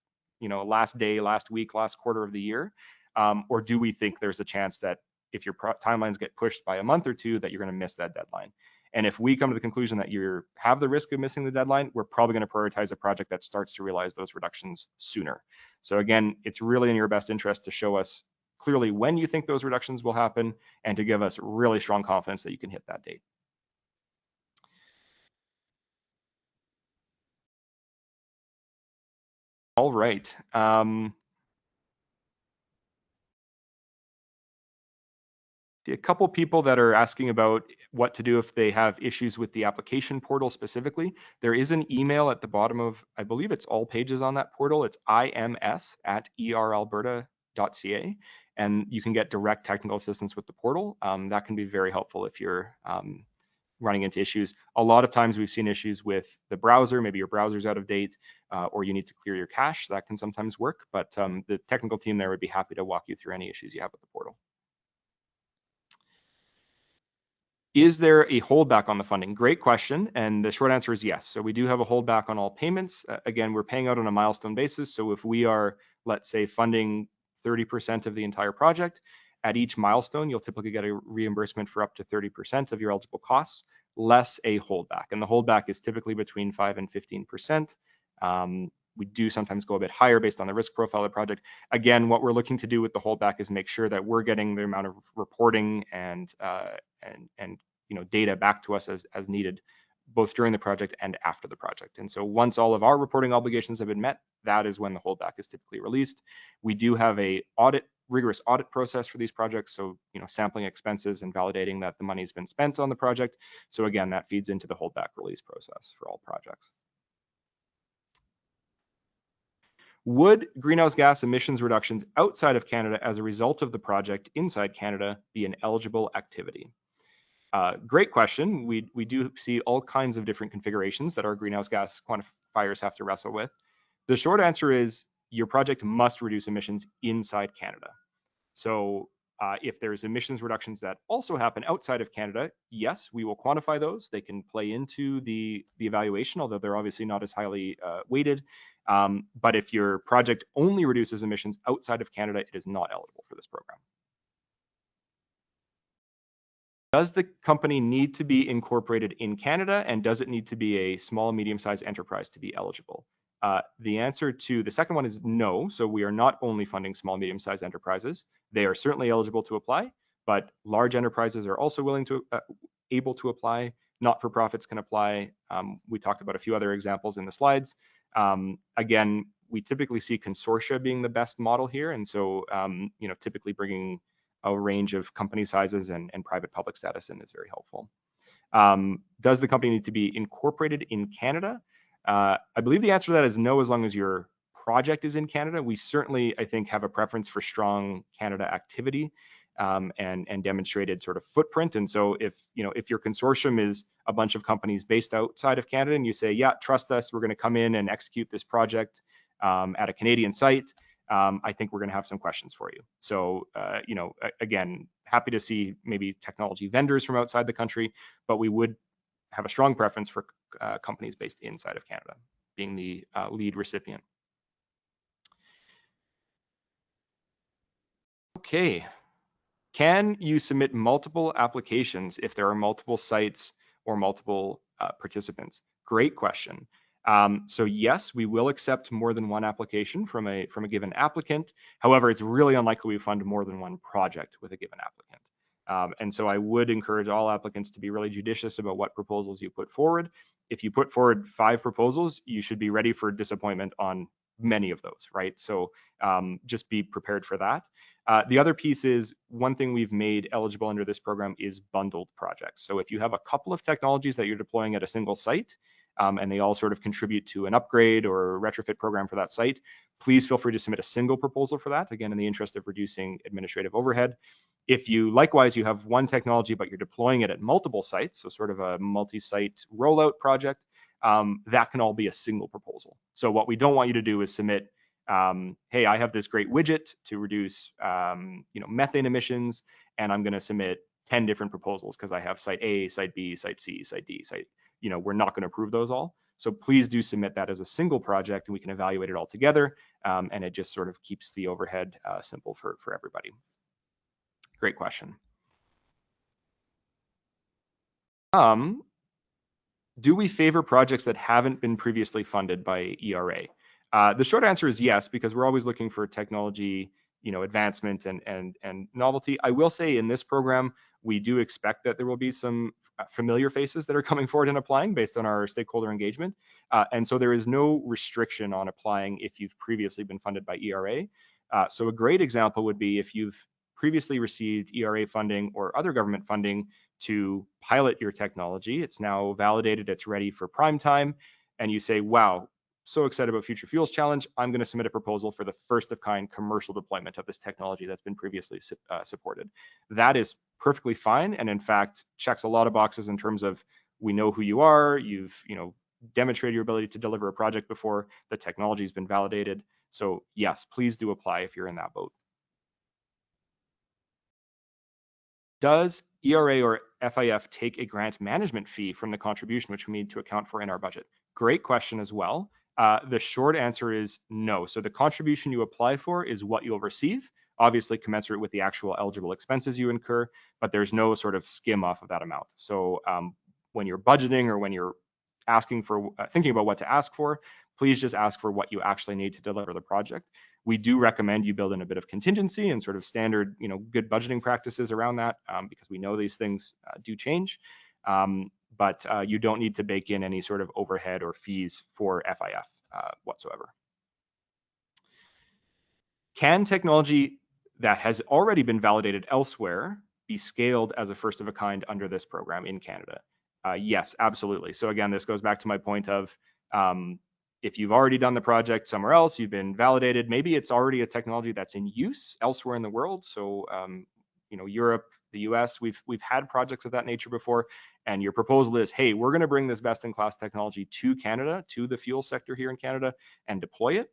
Speaker 1: last day, last week, last quarter of the year? Or do we think there's a chance that if your timelines get pushed by a month or two, that you're going to miss that deadline? And if we come to the conclusion that you have the risk of missing the deadline, we're probably going to prioritize a project that starts to realize those reductions sooner. So again, it's really in your best interest to show us clearly when you think those reductions will happen and to give us really strong confidence that you can hit that date. All right. A couple people that are asking about what to do if they have issues with the application portal specifically. There is an email at the bottom of, I believe it's all pages on that portal. It's ims@eralberta.ca, and you can get direct technical assistance with the portal. That can be very helpful if you're running into issues. A lot of times we've seen issues with the browser, maybe your browser's out of date, or you need to clear your cache. That can sometimes work, but the technical team there would be happy to walk you through any issues you have with the portal. Is there a holdback on the funding? Great question. And the short answer is yes. So we do have a holdback on all payments. Again, we're paying out on a milestone basis. So if we are, let's say, funding 30% of the entire project, at each milestone, you'll typically get a reimbursement for up to 30% of your eligible costs, less a holdback. And the holdback is typically between 5 and 15%. We do sometimes go a bit higher based on the risk profile of the project. Again, what we're looking to do with the holdback is make sure that we're getting the amount of reporting and data back to us as needed, both during the project and after the project. And so once all of our reporting obligations have been met, that is when the holdback is typically released. We do have a rigorous audit process for these projects, so sampling expenses and validating that the money has been spent on the project. So again, that feeds into the holdback release process for all projects. Would greenhouse gas emissions reductions outside of Canada as a result of the project inside Canada be an eligible activity? Great question. We do see all kinds of different configurations that our greenhouse gas quantifiers have to wrestle with. The short answer is your project must reduce emissions inside Canada. So if there's emissions reductions that also happen outside of Canada, yes, we will quantify those. They can play into the evaluation, although they're obviously not as highly weighted. But if your project only reduces emissions outside of Canada, it is not eligible for this program. Does the company need to be incorporated in Canada, and does it need to be a small, medium-sized enterprise to be eligible? The answer to the second one is no. So we are not only funding small, medium-sized enterprises. They are certainly eligible to apply, but large enterprises are also able to apply. Not-for-profits can apply. We talked about a few other examples in the slides. Again, we typically see consortia being the best model here, and so typically bringing a range of company sizes and private public status in is very helpful. Does the company need to be incorporated in Canada? I believe the answer to that is no, as long as your project is in Canada. We certainly, I think, have a preference for strong Canada activity and demonstrated sort of footprint. And so if your consortium is a bunch of companies based outside of Canada and you say, yeah, trust us, we're going to come in and execute this project at a Canadian site, I think we're going to have some questions for you. So, again, happy to see maybe technology vendors from outside the country, but we would have a strong preference for companies based inside of Canada being the lead recipient. Okay. Can you submit multiple applications if there are multiple sites or multiple participants? Great question. So yes, we will accept more than one application from a given applicant. However, it's really unlikely we fund more than one project with a given applicant. And so I would encourage all applicants to be really judicious about what proposals you put forward. If you put forward 5 proposals, you should be ready for disappointment on many of those, right? So just be prepared for that. The other piece is, one thing we've made eligible under this program is bundled projects. So if you have a couple of technologies that you're deploying at a single site, and they all sort of contribute to an upgrade or a retrofit program for that site, please feel free to submit a single proposal for that, again, in the interest of reducing administrative overhead. If you likewise, you have one technology, but you're deploying it at multiple sites, so sort of a multi-site rollout project, that can all be a single proposal. So what we don't want you to do is submit, hey, I have this great widget to reduce methane emissions, and I'm going to submit 10 different proposals because I have site A, site B, site C, site D, site, we're not going to approve those all. So please do submit that as a single project, and we can evaluate it all together, and it just sort of keeps the overhead simple for everybody. Great question. Do we favor projects that haven't been previously funded by ERA? The short answer is yes, because we're always looking for technology, advancement and novelty. I will say in this program, we do expect that there will be some familiar faces that are coming forward and applying based on our stakeholder engagement. And so there is no restriction on applying if you've previously been funded by ERA. So a great example would be if you've previously received ERA funding or other government funding to pilot your technology. It's now validated, it's ready for prime time, and you say, wow, so excited about Future Fuels Challenge, I'm going to submit a proposal for the first of kind commercial deployment of this technology that's been previously supported. That is perfectly fine, and in fact checks a lot of boxes in terms of, we know who you are, you've demonstrated your ability to deliver a project before, the technology has been validated. So yes, please do apply if you're in that boat. Does ERA or FIF take a grant management fee from the contribution, which we need to account for in our budget? Great question as well. The short answer is no. So the contribution you apply for is what you'll receive, obviously commensurate with the actual eligible expenses you incur, but there's no sort of skim off of that amount. So when you're budgeting or when you're asking for, thinking about what to ask for, please just ask for what you actually need to deliver the project. We do recommend you build in a bit of contingency and sort of standard, good budgeting practices around that because we know these things do change. But you don't need to bake in any sort of overhead or fees for FIF whatsoever. Can technology that has already been validated elsewhere be scaled as a first of a kind under this program in Canada? Yes, absolutely. So again, this goes back to my point of if you've already done the project somewhere else, you've been validated, maybe it's already a technology that's in use elsewhere in the world. So, Europe, the US, we've had projects of that nature before. And your proposal is, hey, we're going to bring this best in class technology to Canada, to the fuel sector here in Canada, and deploy it.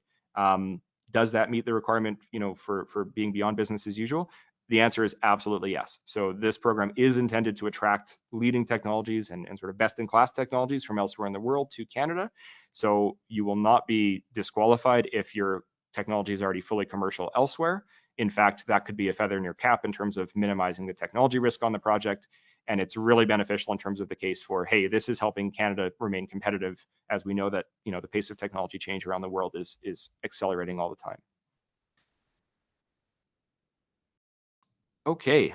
Speaker 1: Does that meet the requirement, for being beyond business as usual? The answer is absolutely yes. So this program is intended to attract leading technologies and sort of best in class technologies from elsewhere in the world to Canada. So you will not be disqualified if your technology is already fully commercial elsewhere. In fact, that could be a feather in your cap in terms of minimizing the technology risk on the project. And it's really beneficial in terms of the case for, hey, this is helping Canada remain competitive, as we know that, the pace of technology change around the world is accelerating all the time. Okay.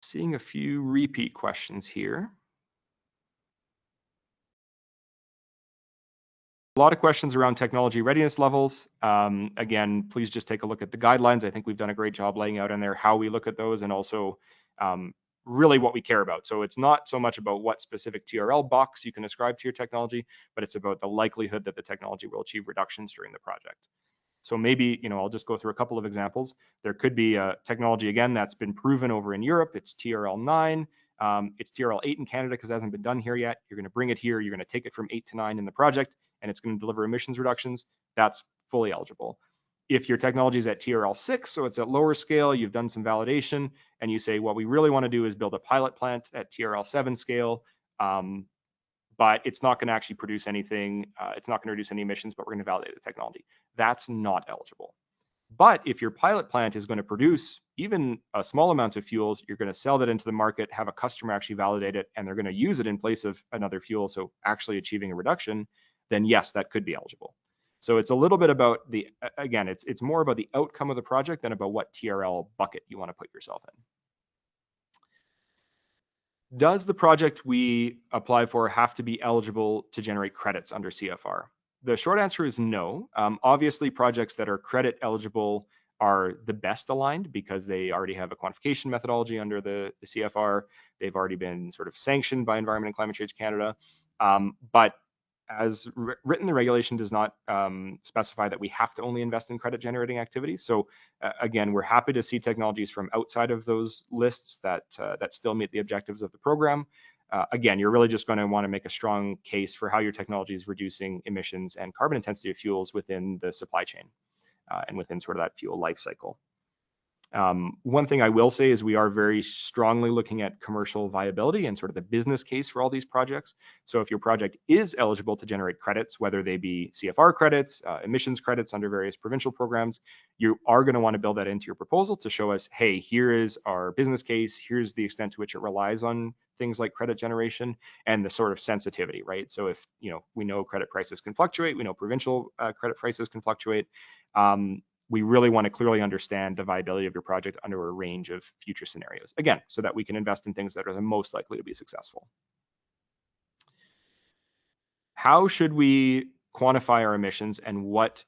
Speaker 1: Seeing a few repeat questions here. A lot of questions around technology readiness levels. Again, please just take a look at the guidelines. I think we've done a great job laying out in there how we look at those and also really what we care about. So it's not so much about what specific TRL box you can ascribe to your technology, but it's about the likelihood that the technology will achieve reductions during the project. So maybe, I'll just go through a couple of examples. There could be a technology, again, that's been proven over in Europe. It's TRL 9. It's TRL 8 in Canada because it hasn't been done here yet. You're going to bring it here. You're going to take it from 8 to 9 in the project, and it's going to deliver emissions reductions. That's fully eligible. If your technology is at TRL 6, so it's at lower scale, you've done some validation, and you say, what we really want to do is build a pilot plant at TRL 7 scale, but it's not going to actually produce anything. It's not going to reduce any emissions, but we're going to validate the technology. That's not eligible. But if your pilot plant is going to produce even a small amount of fuels, you're going to sell that into the market, have a customer actually validate it, and they're going to use it in place of another fuel, so actually achieving a reduction, then yes, that could be eligible. So it's a little bit about again, it's more about the outcome of the project than about what TRL bucket you want to put yourself in. Does the project we apply for have to be eligible to generate credits under CFR? The short answer is no. Obviously, projects that are credit eligible are the best aligned because they already have a quantification methodology under the CFR. They've already been sort of sanctioned by Environment and Climate Change Canada. But as written, the regulation does not specify that we have to only invest in credit generating activities. So again, we're happy to see technologies from outside of those lists that still meet the objectives of the program. Again, you're really just going to want to make a strong case for how your technology is reducing emissions and carbon intensity of fuels within the supply chain and within sort of that fuel life cycle. One thing I will say is we are very strongly looking at commercial viability and sort of the business case for all these projects. So if your project is eligible to generate credits, whether they be CFR credits, emissions credits under various provincial programs, you are going to want to build that into your proposal to show us, hey, here is our business case. Here's the extent to which it relies on things like credit generation and the sort of sensitivity, right? So if, we know credit prices can fluctuate, we know provincial credit prices can fluctuate. We really want to clearly understand the viability of your project under a range of future scenarios, again, so that we can invest in things that are the most likely to be successful. How should we quantify our emissions and what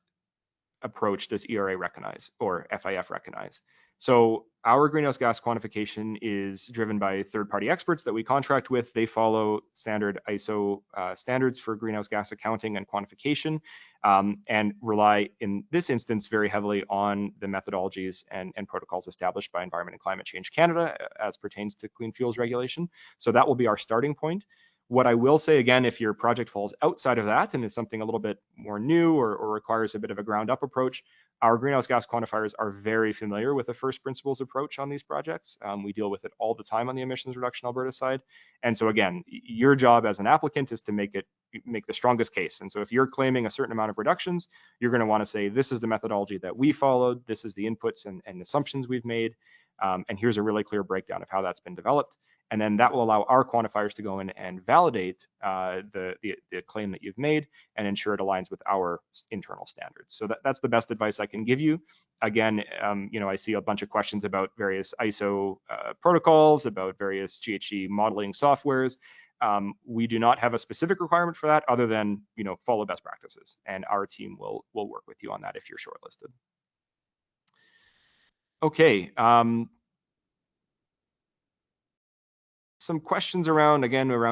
Speaker 1: approach does ERA recognize or FIF recognize? So our greenhouse gas quantification is driven by third-party experts that we contract with. They follow standard ISO standards for greenhouse gas accounting and quantification and rely, in this instance, very heavily on the methodologies and protocols established by Environment and Climate Change Canada as pertains to clean fuels regulation. So that will be our starting point. What I will say, again, if your project falls outside of that and is something a little bit more new or requires a bit of a ground up approach, our greenhouse gas quantifiers are very familiar with the first principles approach on these projects. We deal with it all the time on the Emissions Reduction Alberta side. And so again, your job as an applicant is to make the strongest case. And so if you're claiming a certain amount of reductions, you're going to want to say, this is the methodology that we followed, this is the inputs and assumptions we've made, and here's a really clear breakdown of how that's been developed. And then that will allow our quantifiers to go in and validate the claim that you've made and ensure it aligns with our internal standards. So that's the best advice I can give you. Again, I see a bunch of questions about various ISO protocols, about various GHG modeling softwares. We do not have a specific requirement for that other than, follow best practices. And our team will work with you on that if you're shortlisted. Okay. Some questions around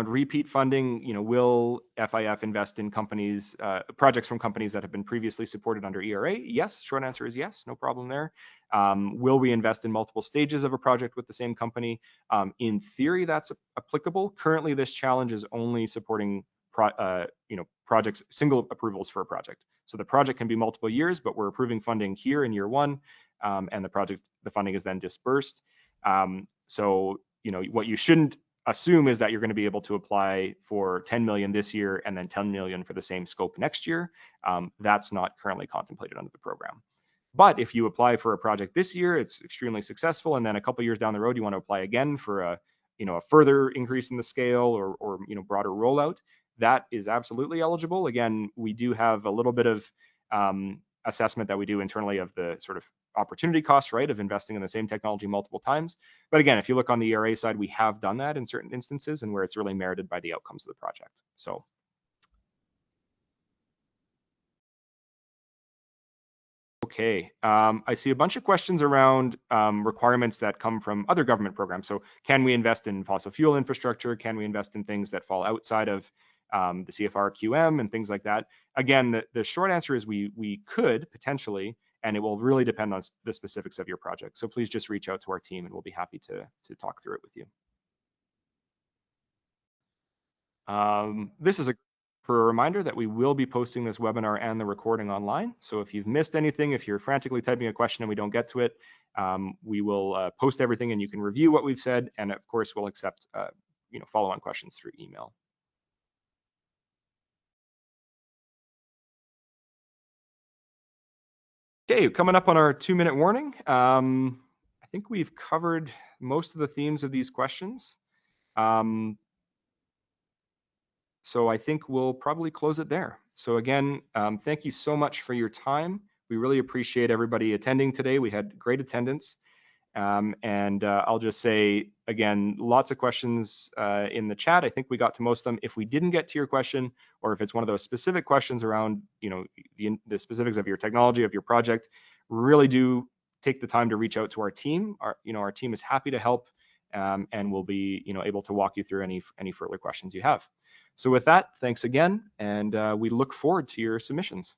Speaker 1: repeat funding. Will FIF invest in companies, projects from companies that have been previously supported under ERA? Yes, short answer is yes, no problem there. Will we invest in multiple stages of a project with the same company? In theory, that's applicable. Currently, this challenge is only supporting projects, single approvals for a project. So the project can be multiple years, but we're approving funding here in year one, and the funding is then dispersed. So what you shouldn't assume is that you're going to be able to apply for 10 million this year and then 10 million for the same scope next year. That's not currently contemplated under the program. But if you apply for a project this year, it's extremely successful, and then a couple of years down the road, you want to apply again for a further increase in the scale or broader rollout, that is absolutely eligible. Again, we do have a little bit of assessment that we do internally of the sort of opportunity costs, right, of investing in the same technology multiple times. But again, if you look on the ERA side, we have done that in certain instances and where it's really merited by the outcomes of the project. So. Okay, I see a bunch of questions around requirements that come from other government programs. So can we invest in fossil fuel infrastructure? Can we invest in things that fall outside of the CFR QM and things like that? Again, the short answer is we could potentially, and it will really depend on the specifics of your project. So please just reach out to our team and we'll be happy to talk through it with you. This is for a reminder that we will be posting this webinar and the recording online. So if you've missed anything, if you're frantically typing a question and we don't get to it, we will post everything and you can review what we've said. And of course, we'll accept follow-on questions through email. Okay, coming up on our 2-minute warning. I think we've covered most of the themes of these questions. So I think we'll probably close it there. So again, thank you so much for your time. We really appreciate everybody attending today. We had great attendance. And I'll just say, again, lots of questions in the chat. I think we got to most of them. If we didn't get to your question, or if it's one of those specific questions around the specifics of your technology, of your project, really do take the time to reach out to our team. Our team is happy to help, and we'll be able to walk you through any further questions you have. So with that, thanks again, and we look forward to your submissions.